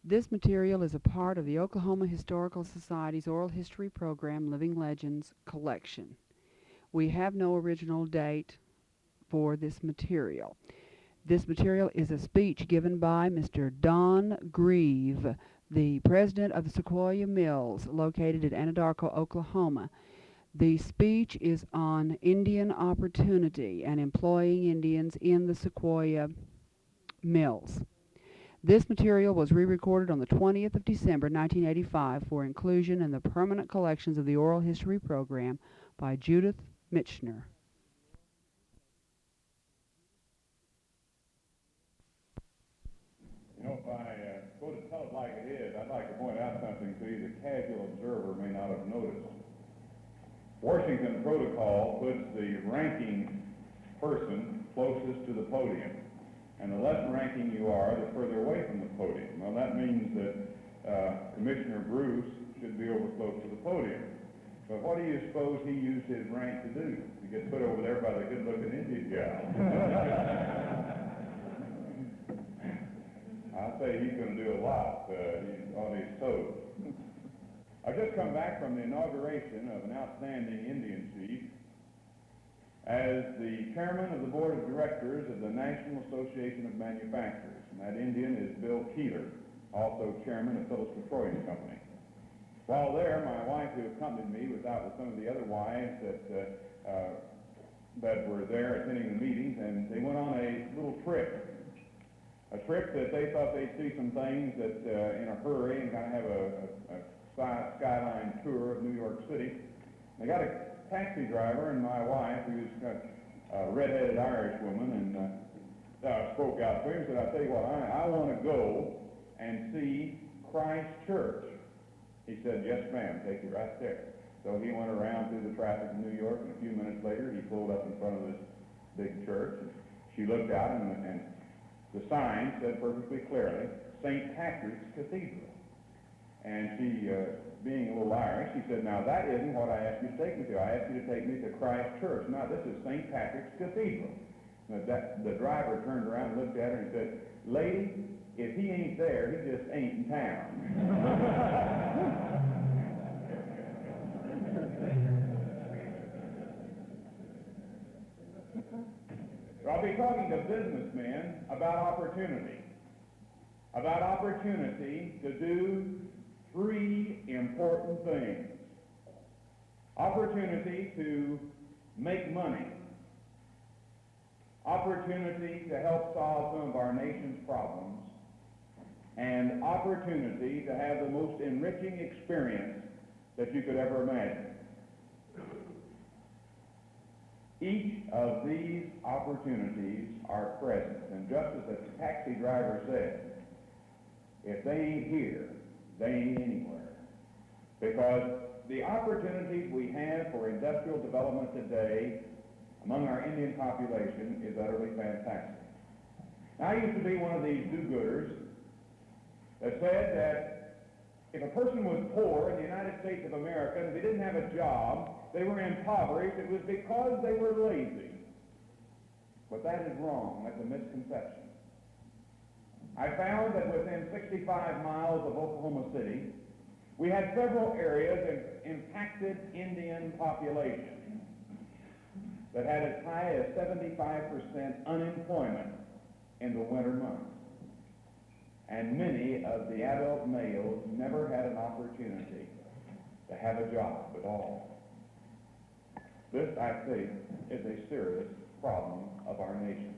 This material is a part of the Oklahoma Historical Society's Oral History Program Living Legends collection. We have no original date for this material. This material is a speech given by Mr. Don Greve, the president of the Sequoyah Mills, located at Anadarko, Oklahoma. The speech is on Indian opportunity and employing Indians in the Sequoyah Mills. This material was re-recorded on the 20th of December 1985 for inclusion in the permanent collections of the Oral History Program by Judith Michener. You know, if I go to tell it like it is, I'd like to point out something to you the casual observer may not have noticed. Washington protocol puts the ranking person closest to the podium. And the less ranking you are, the further away from the podium. Well, that means that Commissioner Bruce should be over close to the podium. But what do you suppose he used his rank to do? To get put over there by the good-looking Indian gal. I'll say he's going to do a lot. He's on his toes. I've just come back from the inauguration of an outstanding Indian chief as the chairman of the board of directors of the National Association of Manufacturers. And that Indian is Bill Keeler, also chairman of Phillips Petroleum Company. While there, my wife, who accompanied me, was out with some of the other wives that were there attending the meetings, and they went on a little trip. A trip that they thought they'd see some things that in a hurry and kind of have a skyline tour of New York City. They got a taxi driver and my wife, who's a red-headed Irish woman, and spoke out to him and said, I'll tell you what, I want to go and see Christ Church. He said, yes, ma'am, take you right there. So he went around through the traffic in New York, and a few minutes later, he pulled up in front of this big church. And she looked out, and the sign said perfectly clearly, St. Patrick's Cathedral. And she, being a little Irish, she said, now that isn't what I asked you to take me to. I asked you to take me to Christ Church. Now this is St. Patrick's Cathedral. Now the driver turned around and looked at her and said, lady, if he ain't there, he just ain't in town. I'll be talking to businessmen about opportunity to do three important things. Opportunity to make money. Opportunity to help solve some of our nation's problems. And opportunity to have the most enriching experience that you could ever imagine. Each of these opportunities are present. And just as the taxi driver said, if they ain't here, they ain't anywhere. Because the opportunities we have for industrial development today among our Indian population is utterly fantastic. Now, I used to be one of these do-gooders that said that if a person was poor in the United States of America and if they didn't have a job, they were impoverished, it was because they were lazy. But that is wrong. That's a misconception. I found that within 65 miles of Oklahoma City, we had several areas of impacted Indian population that had as high as 75% unemployment in the winter months. And many of the adult males never had an opportunity to have a job at all. This, I think, is a serious problem of our nation.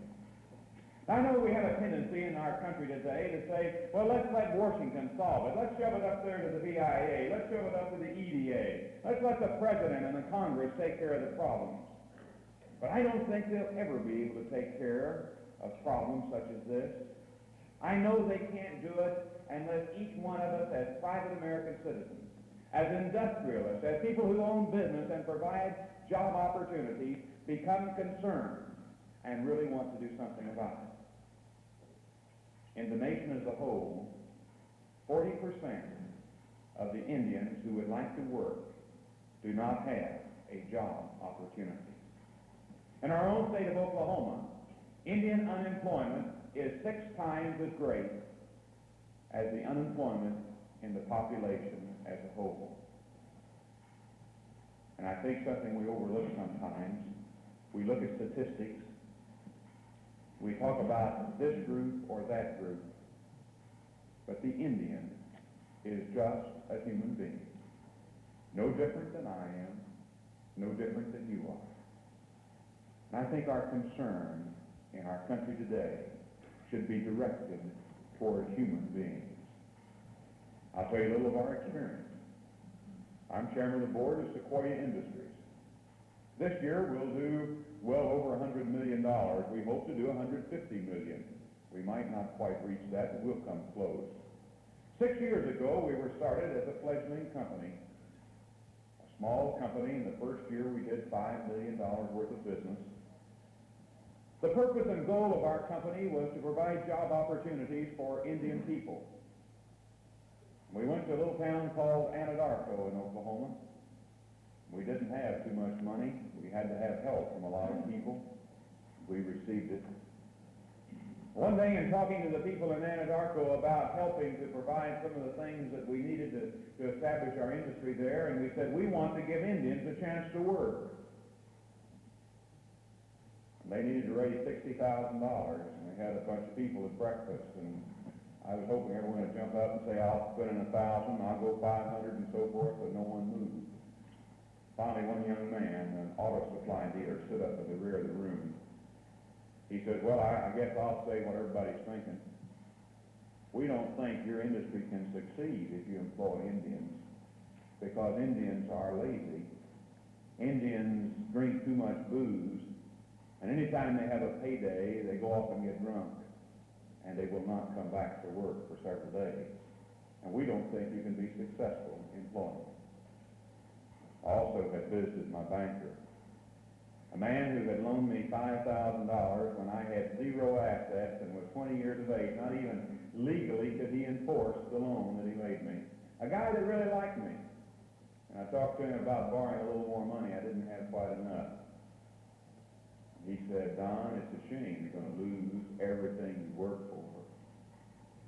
I know we have a tendency in our country today to say, well, let's let Washington solve it. Let's shove it up there to the BIA. Let's shove it up to the EDA. Let's let the President and the Congress take care of the problems. But I don't think they'll ever be able to take care of problems such as this. I know they can't do it unless each one of us as private American citizens, as industrialists, as people who own business and provide job opportunities, become concerned and really want to do something about it. In the nation as a whole, 40% of the Indians who would like to work do not have a job opportunity. In our own state of Oklahoma, Indian unemployment is 6 times as great as the unemployment in the population as a whole. And I think something we overlook sometimes, we look at statistics, we talk about this group or that group, but the Indian is just a human being, no different than I am, no different than you are. And I think our concern in our country today should be directed toward human beings. I'll tell you a little of our experience. I'm chairman of the board of Sequoyah Industries. This year we'll do well over $100 million. We hope to do $150 million. We might not quite reach that, but we'll come close. 6 years ago, we were started as a fledgling company, a small company. In the first year, we did $5 million worth of business. The purpose and goal of our company was to provide job opportunities for Indian people. We went to a little town called Anadarko in Oklahoma. We didn't have too much money. We had to have help from a lot of people. We received it. One day in talking to the people in Anadarko about helping to provide some of the things that we needed to establish our industry there, and we said, we want to give Indians a chance to work. And they needed to raise $60,000, and we had a bunch of people at breakfast, and I was hoping everyone would jump up and say, I'll put in 1,000, I'll go 500, and so forth, but no one moved. Finally, one young man, an auto supply dealer, stood up in the rear of the room. He said, well, I guess I'll say what everybody's thinking. We don't think your industry can succeed if you employ Indians, because Indians are lazy. Indians drink too much booze, and anytime they have a payday, they go off and get drunk, and they will not come back to work for several days. And we don't think you can be successful employing them. I also had visited my banker, a man who had loaned me $5,000 when I had zero assets and was 20 years of age. Not even legally could he enforce the loan that he made me. A guy that really liked me. And I talked to him about borrowing a little more money. I didn't have quite enough. He said, Don, it's a shame you're going to lose everything you work for.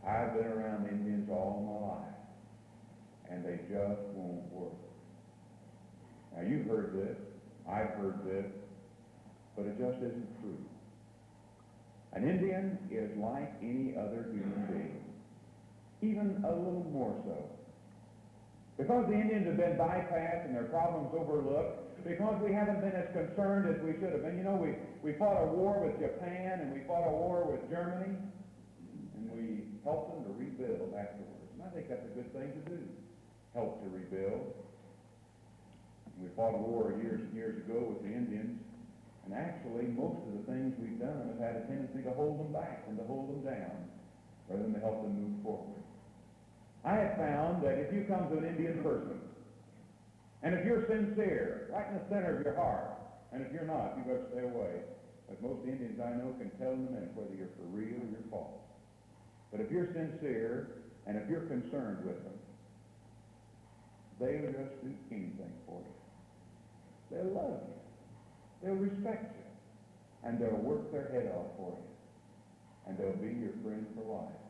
I've been around Indians all my life, and they just won't work. Now, you've heard this. I've heard this. But it just isn't true. An Indian is like any other human being, even a little more so. Because the Indians have been bypassed and their problems overlooked, because we haven't been as concerned as we should have been. You know, we fought a war with Japan and we fought a war with Germany, and we helped them to rebuild afterwards. And I think that's a good thing to do, help to rebuild. We fought a war years and years ago with the Indians. And actually, most of the things we've done have had a tendency to hold them back and to hold them down rather than to help them move forward. I have found that if you come to an Indian person, and if you're sincere, right in the center of your heart, and if you're not, you've got to stay away. But most Indians I know can tell in a minute whether you're for real or you're false. But if you're sincere, and if you're concerned with them, they'll just do anything for you. They'll love you. They'll respect you, and they'll work their head off for you, and they'll be your friend for life.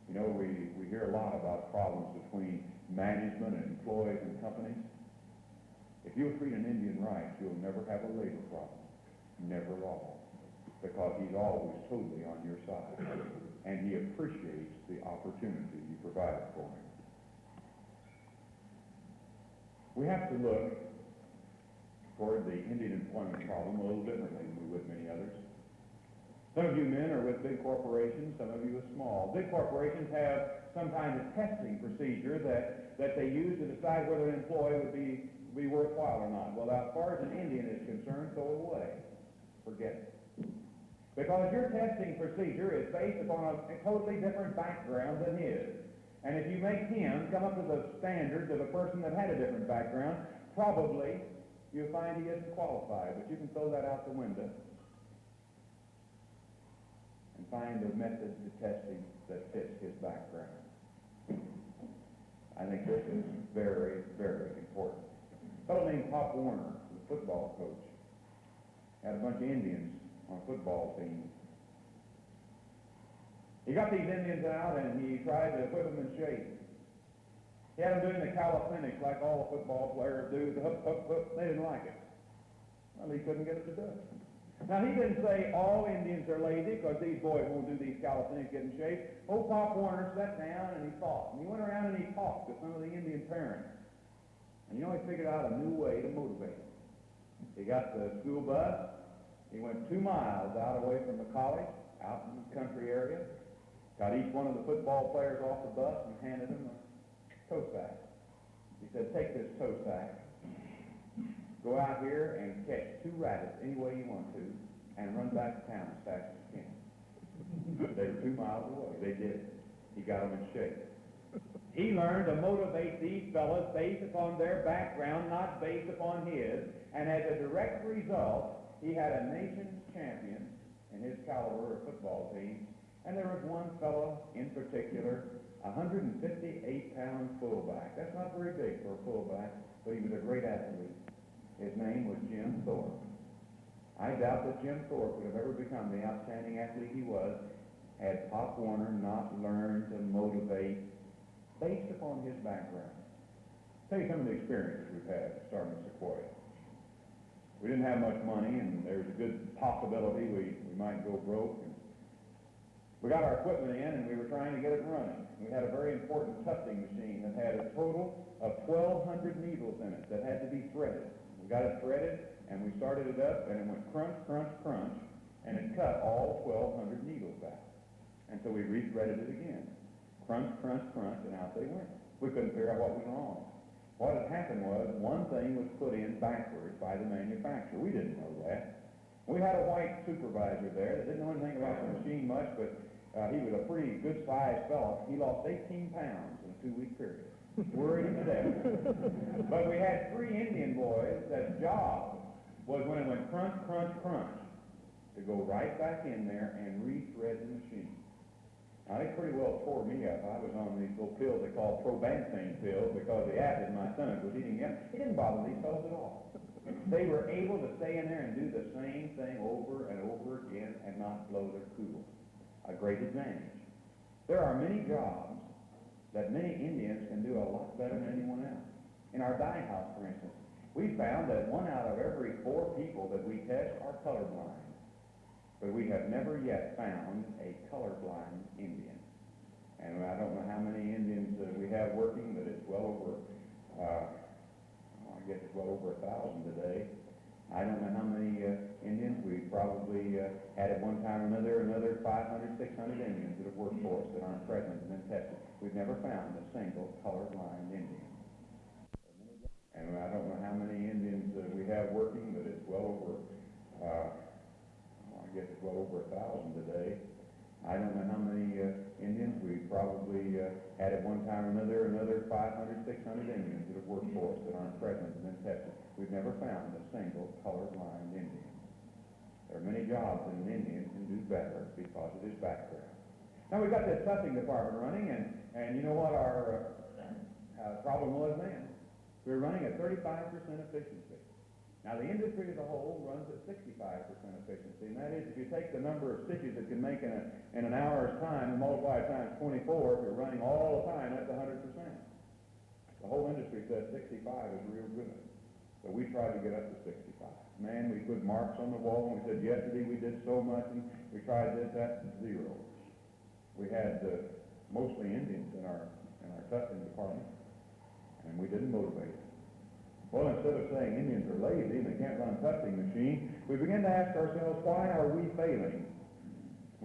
You know, we hear a lot about problems between management and employees and companies. If you'll treat an Indian right, you'll never have a labor problem, never at all, because he's always totally on your side, and he appreciates the opportunity you provided for him. We have to look toward the Indian employment problem a little differently than we would many others. Some of you men are with big corporations, some of you with small. Big corporations have some kind of testing procedure that they use to decide whether an employee would be worthwhile or not. Well, as far as an Indian is concerned, throw it away. Forget it. Because your testing procedure is based upon a totally different background than his. And if you make him come up to the standards of a person that had a different background, probably you'll find he isn't qualified, but you can throw that out the window and find a method to testing that fits his background. I think this is very, very important. A fellow named Pop Warner, the football coach, had a bunch of Indians on a football team. He got these Indians out and he tried to put them in shape. He had them doing the calisthenics like all the football players do, the hook, hook, hook. They didn't like it. Well, he couldn't get it to do it. Now, he didn't say all Indians are lazy because these boys won't do these calisthenics, get in shape. Old Pop Warner sat down and he thought. And he went around and he talked to some of the Indian parents. And you know, he figured out a new way to motivate them. He got the school bus. He went 2 miles out away from the college, out in the country area. Got each one of the football players off the bus and handed them a toe sack. He said, take this toe sack. Go out here and catch 2 rabbits any way you want to, and run back to town as fast as you can. They were 2 miles away. They did it. He got them in shape. He learned to motivate these fellas based upon their background, not based upon his. And as a direct result, he had a nation's champion in his caliber of football team. And there was one fellow in particular, 158-pound fullback. That's not very big for a fullback, but he was a great athlete. His name was Jim Thorpe. I doubt that Jim Thorpe would have ever become the outstanding athlete he was had Pop Warner not learned to motivate based upon his background. I'll tell you some of the experiences we've had starting Sequoyah. We didn't have much money, and there was a good possibility we might go broke. And we got our equipment in, and we were trying to get it running. We had a very important tufting machine that had a total of 1,200 needles in it that had to be threaded. We got it threaded, and we started it up, and it went crunch, crunch, crunch, and it cut all 1,200 needles out. And so we rethreaded it again. Crunch, crunch, crunch, and out they went. We couldn't figure out what was wrong. What had happened was one thing was put in backwards by the manufacturer. We didn't know that. We had a white supervisor there that didn't know anything about the machine much, but he was a pretty good-sized fellow. He lost 18 pounds in a 2-week period. Worried him to death. But we had 3 Indian boys that job was when it went crunch, crunch, crunch, to go right back in there and rethread the machine. Now, they pretty well tore me up. I was on these little pills they call probanthine pills because the acid in my stomach was eating them. It didn't bother these fellows at all. They were able to stay in there and do the same thing over and over again and not blow their cool. A great advantage. There are many jobs that many Indians can do a lot better than anyone else. In our dye house, for instance, we found that 1 out of every 4 people that we test are colorblind. But we have never yet found a colorblind Indian. And I don't know how many Indians we have working, but it's well over, I guess it's well over 1,000 today. I don't know how many Indians. We probably had at one time or another 500, 600 Indians that have worked for us that aren't present and been tested. We've never found a single colorblind Indian. And I don't know how many Indians we have working, but it's well over, I guess it's well over 1,000 today. I don't know how many Indians. We probably had at one time or another 500, 600 Indians that have worked for us that aren't present and been tested. We've never found a single colorblind Indian. There are many jobs that an Indian can do better because of his background. Now, we've got this tufting department running, and you know what our problem was then? We were running at 35% efficiency. Now, the industry as a whole runs at 65% efficiency, and that is if you take the number of stitches it can make in an hour's time and multiply it times 24, if you're running all the time, that's 100%. The whole industry says 65 is real good. So we tried to get up to 65. Man, we put marks on the wall, and we said, yesterday we did so much, and we tried this, that, zeros. We had mostly Indians in our tufting department, and we didn't motivate them. Well, instead of saying Indians are lazy and they can't run tufting machine, we began to ask ourselves, why are we failing?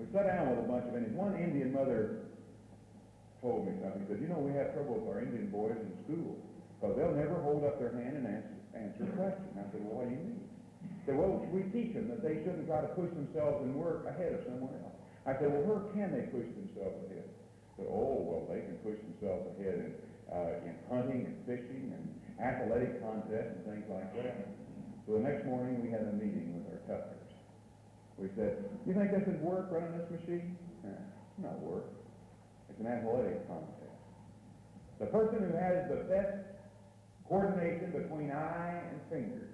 We sat down with a bunch of Indians. One Indian mother told me something. She said, you know, we have trouble with our Indian boys in school because they'll never hold up their hand and answer a question. I said, well, what do you mean? She said, well, we teach them that they shouldn't try to push themselves in work ahead of someone else. I said, well, where can they push themselves ahead? She said, oh, well, they can push themselves ahead in hunting and fishing and athletic contests and things like that. So the next morning we had a meeting with our tufters. We said, you think this is work, running this machine? It's not work. It's an athletic contest. The person who has the best coordination between eye and fingers,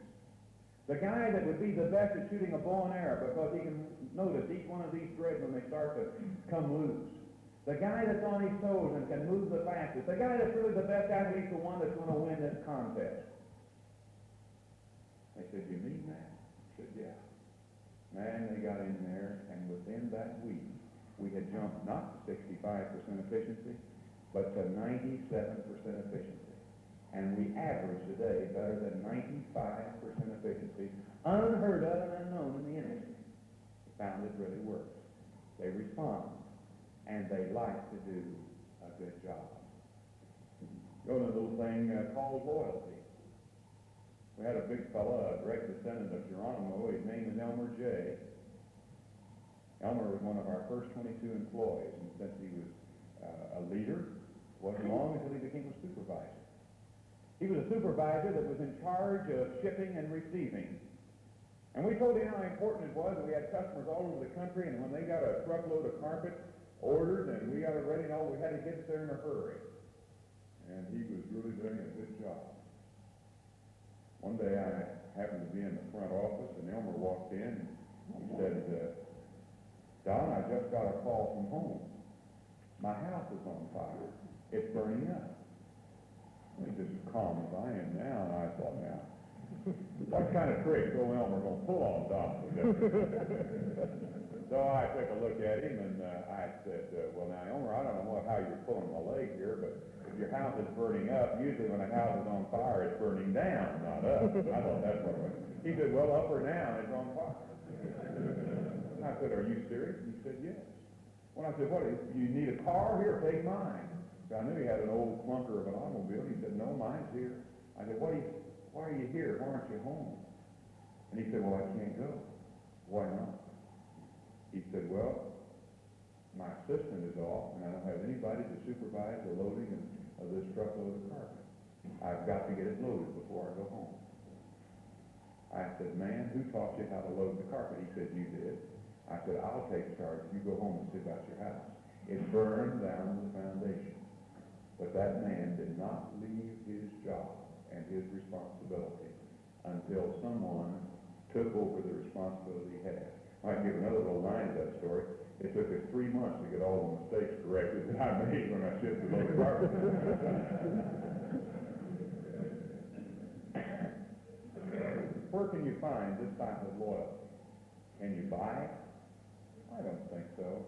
The guy that would be the best at shooting a bow and arrow because he can notice each one of these threads when they start to come loose. The guy that's on his toes and can move the fastest. The guy that's really the best athlete's the one that's going to win this contest. They said, you mean that? I said, yeah. Man, they got in there, and within that week, we had jumped not to 65% efficiency, but to 97% efficiency. And we average today better than 95% efficiency, unheard of and unknown in the industry. We found it really works. They respond, and they like to do a good job. Go to a little thing called loyalty. We had a big fella, a direct descendant of Geronimo. His name is Elmer J. Elmer was one of our first 22 employees, and since he was a leader, it wasn't long until he became a supervisor. He was a supervisor that was in charge of shipping and receiving. And we told him how important it was that we had customers all over the country, and when they got a truckload of carpet ordered and we got it ready and all, we had to get it there in a hurry. And he was really doing a good job. One day I happened to be in the front office, and Elmer walked in, and he said, Don, I just got a call from home. My house is on fire. It's burning up. He's as calm as I am now, and I thought, now, what kind of trick old Elmer going to pull on Don? So I took a look at him, and I said, well, now, Elmer, I don't know how you're pulling my leg here, but if your house is burning up, usually when a house is on fire, it's burning down, not up. I thought that's what it was. He said, well, up or down, it's on fire. And I said, are you serious? And he said, yes. When I said, what, you need a car? Here, take mine. So I knew he had an old clunker of an automobile. He said, no, mine's here. I said, why are you here? Why aren't you home? And he said, well, I can't go. Why not? He said, well, my assistant is off, and I don't have anybody to supervise the loading of this truckload of carpet. I've got to get it loaded before I go home. I said, man, who taught you how to load the carpet? He said, you did. I said, I'll take charge. You go home and see about your house. It burned down to the foundation. But that man did not leave his job and his responsibility until someone took over the responsibility he had. I might give another little line to that story. It took us 3 months to get all the mistakes corrected that I made when I shipped the load of carpet. Where can you find this type of loyalty? Can you buy it? I don't think so.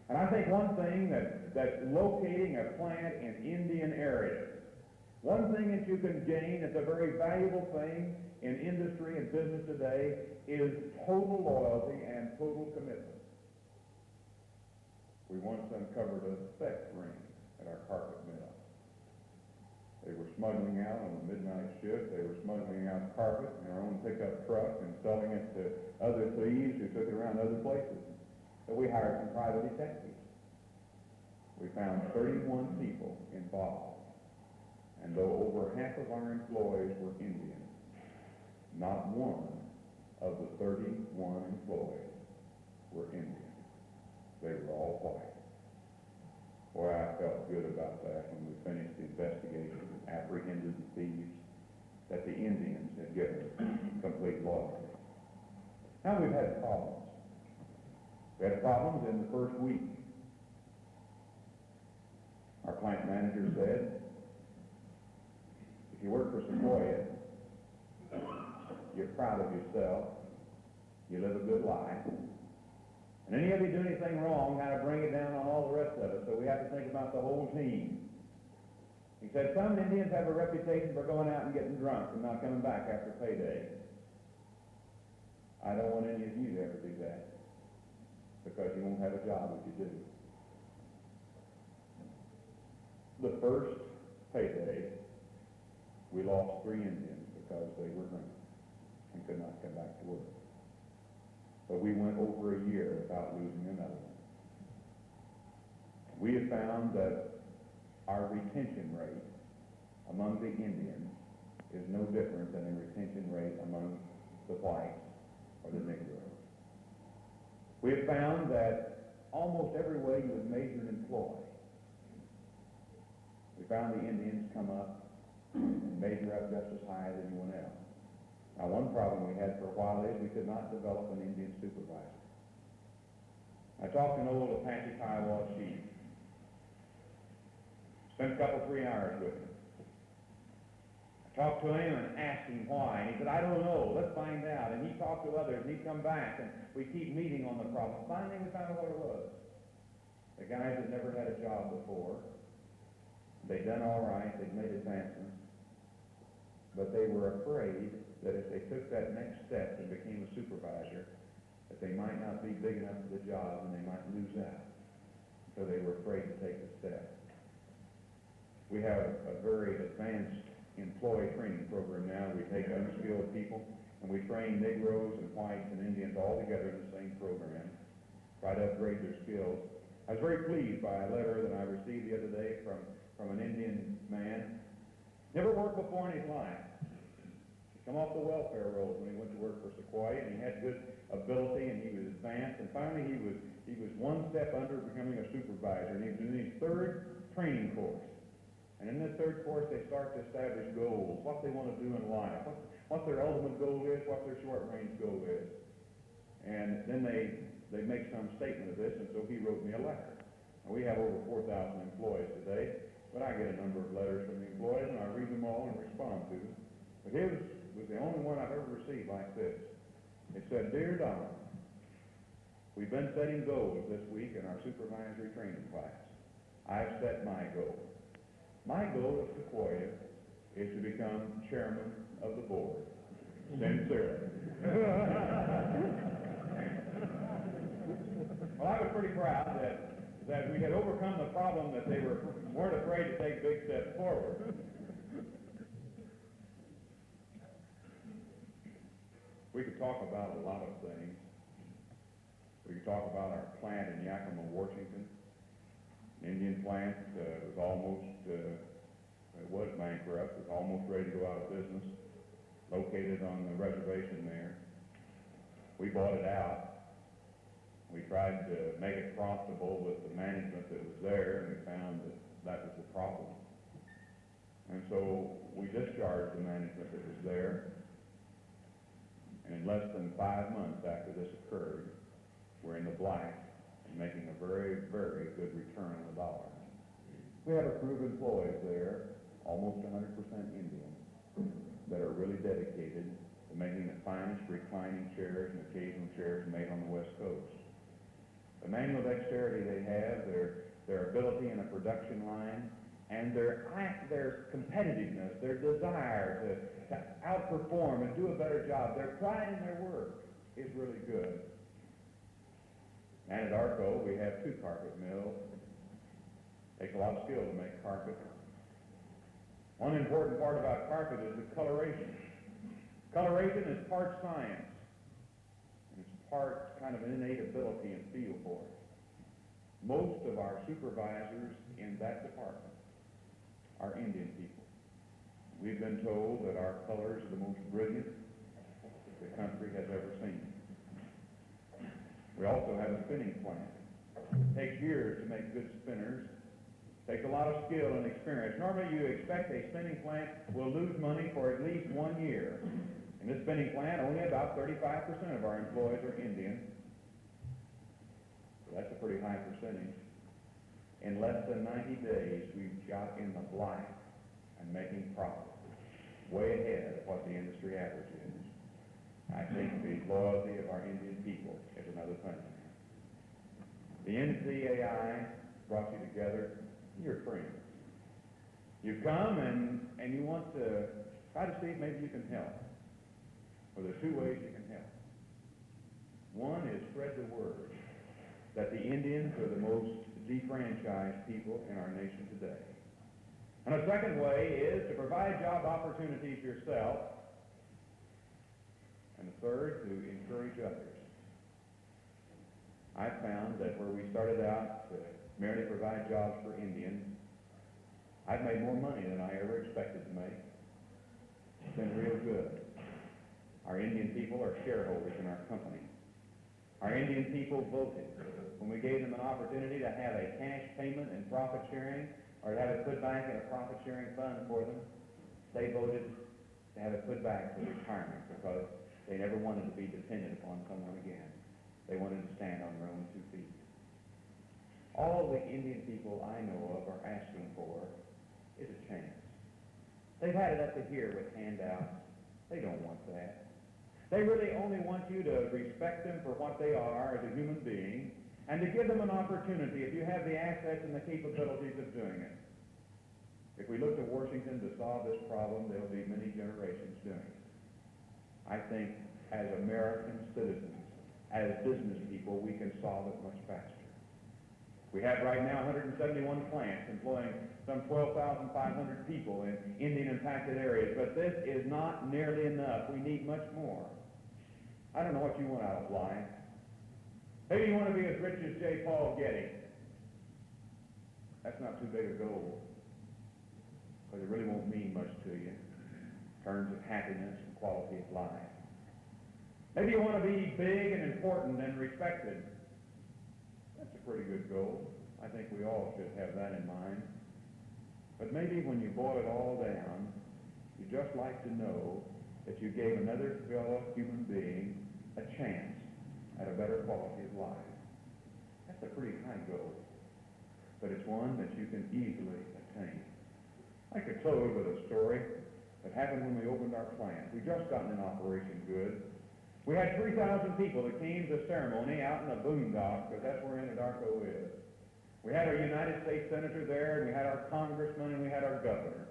And I think one thing that's locating a plant in Indian areas, one thing that you can gain that's a very valuable thing in industry and business today is total loyalty and total commitment. We once uncovered a theft ring at our carpet mill. They were smuggling out on the midnight shift. They were smuggling out carpet in our own pickup truck and selling it to other thieves who took it around other places. So we hired some private detectives. We found 31 people involved. And though over half of our employees were Indian, not one of the 31 employees were Indian. They were all white. Boy, I felt good about that when we finished the investigation and apprehended the thieves, that the Indians had given complete loyalty. Now we've had problems. We had problems in the first week. Our plant manager said, if you work for Sequoyah, you're proud of yourself, you live a good life, and any of you do anything wrong, kind of bring it down on all the rest of us, so we have to think about the whole team. He said, some Indians have a reputation for going out and getting drunk and not coming back after payday. I don't want any of you to ever do that, because you won't have a job if you do. The first payday, we lost 3 Indians because they were drunk and could not come back to work. But we went over a year without losing another one. We have found that our retention rate among the Indians is no different than the retention rate among the whites or the Negroes. We have found that almost every way you would measure an employee, we found the Indians come up and measure up just as high as anyone else. Now, one problem we had for a while is we could not develop an Indian supervisor. I talked to an old Apache Kiowa chief. Spent a couple, 3 hours with him. I talked to him and asked him why, and he said, I don't know, let's find out. And he talked to others, and he'd come back, and we keep meeting on the problem. Finally, we found out what it was. The guys had never had a job before. They'd done all right, they'd made advancements, but they were afraid that if they took that next step and became a supervisor, that they might not be big enough for the job and they might lose out. So they were afraid to take the step. We have a very advanced employee training program now. We take unskilled people and we train Negroes and whites and Indians all together in the same program, try to upgrade their skills. I was very pleased by a letter that I received the other day from an Indian man. Never worked before in his life. He come off the welfare rolls when he went to work for Sequoyah, and he had good ability and he was advanced, and finally he was one step under becoming a supervisor, and he was in his 3rd training course. And in this 3rd course, they start to establish goals, what they want to do in life, what their ultimate goal is, what their short-range goal is. And then they make some statement of this, and so he wrote me a letter. Now, we have over 4,000 employees today, but I get a number of letters from the employees, and I read them all and respond to them. But his was the only one I've ever received like this. It said, Dear Don, we've been setting goals this week in our supervisory training class. I've set my goal. My goal at Sequoyah is to become chairman of the board. Sincerely. Well, I was pretty proud that we had overcome the problem that they weren't afraid to take big steps forward. We could talk about a lot of things. We could talk about our plant in Yakima, Washington. An Indian plant was bankrupt, was almost ready to go out of business, located on the reservation there. We bought it out. We tried to make it profitable with the management that was there, and we found that was the problem. And so we discharged the management that was there, and in less than 5 months after this occurred, we're in the black and making a very, very good return on the dollar. We have a crew of employees there, almost 100% Indian, that are really dedicated to making the finest reclining chairs and occasional chairs made on the West Coast. The manual dexterity they have, their ability in a production line, and their competitiveness, their desire to outperform and do a better job, their pride in their work is really good. Anadarko, we have 2 carpet mills. Takes a lot of skill to make carpet. One important part about carpet is the coloration. Coloration is part science, and it's part kind of an innate ability and feel for it. Most of our supervisors in that department are Indian people. We've been told that our colors are the most brilliant the country has ever seen. We also have a spinning plant. It takes years to make good spinners. It takes a lot of skill and experience. Normally you expect a spinning plant will lose money for at least 1 year. In this spinning plant, only about 35% of our employees are Indian. So that's a pretty high percentage. In less than 90 days, we've got in the black and making profit, way ahead of what the industry average is. I think the loyalty of our Indian people is another thing. The NCAI brought you together. You're friends. You come and you want to try to see if maybe you can help. Well, there's 2 ways you can help. One is spread the word that the Indians are the most defranchised people in our nation today. And a second way is to provide job opportunities yourself. And the third, to encourage others. I found that where we started out to merely provide jobs for Indians, I've made more money than I ever expected to make. It's been real good. Our Indian people are shareholders in our company. Our Indian people voted when we gave them an opportunity to have a cash payment and profit sharing, or to have it put back in a profit sharing fund for them. They voted to have it put back for retirement because they never wanted to be dependent upon someone again. They wanted to stand on their own 2 feet. All the Indian people I know of are asking for is a chance. They've had it up to here with handouts. They don't want that. They really only want you to respect them for what they are as a human being and to give them an opportunity if you have the assets and the capabilities of doing it. If we look to Washington to solve this problem, there will be many generations doing it. I think as American citizens, as business people, we can solve it much faster. We have right now 171 plants employing some 12,500 people in Indian-impacted areas, but this is not nearly enough. We need much more. I don't know what you want out of life. Maybe you want to be as rich as J. Paul Getty. That's not too big a goal, because it really won't mean much to you in terms of happiness and quality of life. Maybe you want to be big and important and respected. That's a pretty good goal. I think we all should have that in mind. But maybe when you boil it all down, you just like to know that you gave another fellow human being a chance at a better quality of life. That's a pretty high goal, but it's one that you can easily attain. I could close with a story that happened when we opened our plant. We just gotten in operation good. We had 3,000 people that came to the ceremony out in the boondocks, because that's where Anadarko is. We had our United States Senator there, and we had our congressman, and we had our governor.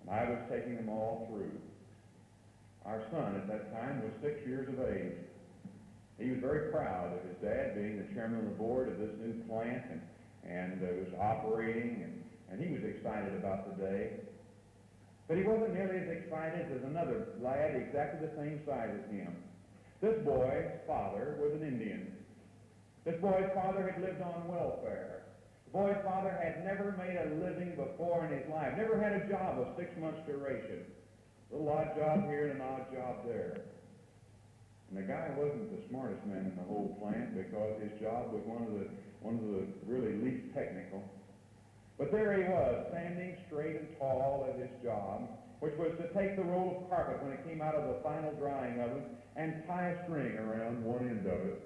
And I was taking them all through. Our son at that time was 6 years of age. He was very proud of his dad being the chairman of the board of this new plant and was operating, and he was excited about the day. But he wasn't nearly as excited as another lad exactly the same size as him. This boy's father was an Indian. This boy's father had lived on welfare. The boy's father had never made a living before in his life, never had a job of 6 months' duration. A little odd job here and an odd job there. And the guy wasn't the smartest man in the whole plant because his job was one of the really least technical. But there he was, standing straight and tall at his job, which was to take the roll of carpet when it came out of the final drying oven and tie a string around one end of it.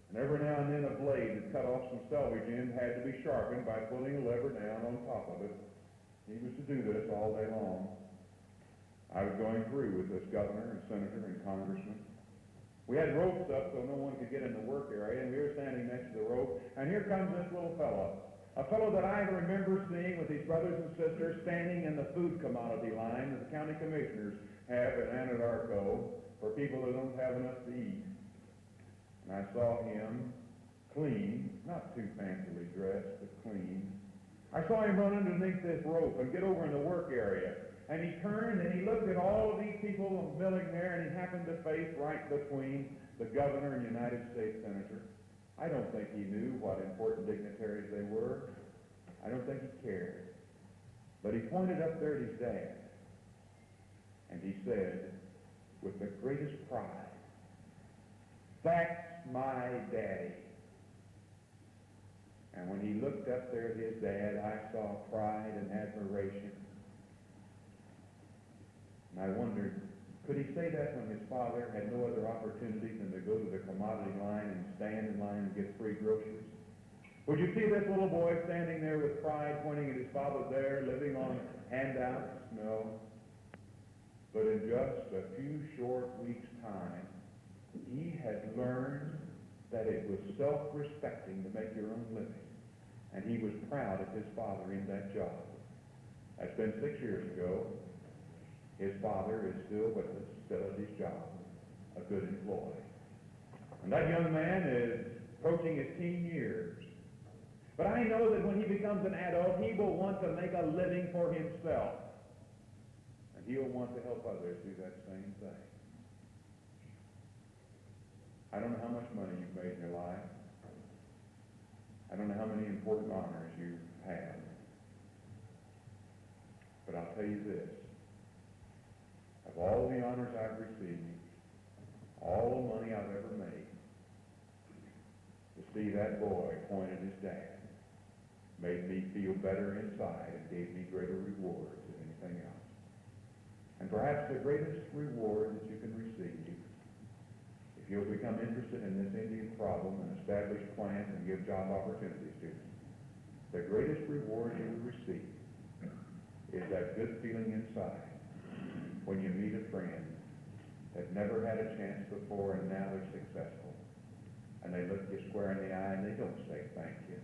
And every now and then a blade that cut off some selvage end had to be sharpened by pulling a lever down on top of it. He was to do this all day long. I was going through with this governor and senator and congressman. We had ropes up so no one could get in the work area, and we were standing next to the rope, and here comes this little fellow. A fellow that I remember seeing with his brothers and sisters standing in the food commodity line that the county commissioners have in Anadarko for people who don't have enough to eat. And I saw him clean, not too fancily dressed, but clean. I saw him run underneath this rope and get over in the work area. And he turned and he looked at all of these people milling there, and he happened to face right between the governor and United States senator. I don't think he knew what important dignitaries they were. I don't think he cared. But he pointed up there at his dad, and he said, with the greatest pride, "That's my daddy." And when he looked up there at his dad, I saw pride and admiration. And I wondered, could he say that when his father had no other opportunities than to go to the commodity line and stand in line and get free groceries? Would you see this little boy standing there with pride, pointing at his father there, living on handouts? No. But in just a few short weeks' time, he had learned that it was self-respecting to make your own living. And he was proud of his father in that job. That's been 6 years ago. His father is still with us, still at his job, a good employee. And that young man is approaching his teen years. But I know that when he becomes an adult, he will want to make a living for himself. And he'll want to help others do that same thing. I don't know how much money you've made in your life. I don't know how many important honors you've had. But I'll tell you this. Of all the honors I've received, all the money I've ever made, to see that boy point at his dad made me feel better inside and gave me greater rewards than anything else. And perhaps the greatest reward that you can receive, if you'll become interested in this Indian problem and establish plans and give job opportunities to them, the greatest reward you will receive is that good feeling inside when you meet a friend that never had a chance before and now they're successful. And they look you square in the eye and they don't say thank you.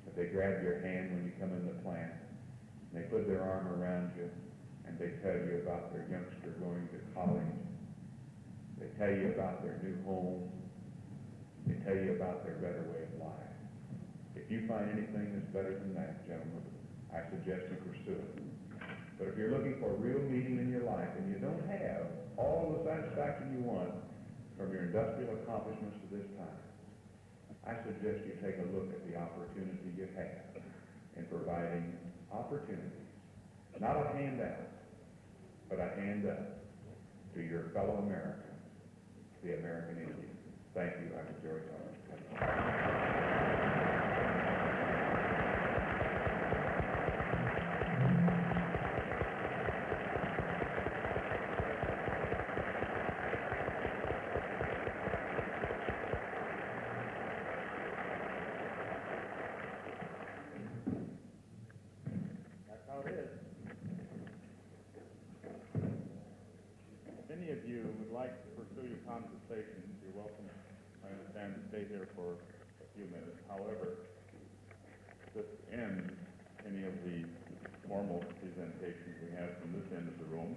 But they grab your hand when you come in the plant, and they put their arm around you, and they tell you about their youngster going to college. They tell you about their new home. They tell you about their better way of life. If you find anything that's better than that, gentlemen, I suggest you pursue it. But if you're looking for real meaning in your life and you don't have all the satisfaction you want from your industrial accomplishments to this time, I suggest you take a look at the opportunity you have in providing opportunities, not a handout, but a hand up to your fellow Americans, the American Indian. Thank you. I'm George Howard. If any of you would like to pursue your conversations, you're welcome, I understand, to stay here for a few minutes. However, this ends any of the formal presentations we have from this end of the room.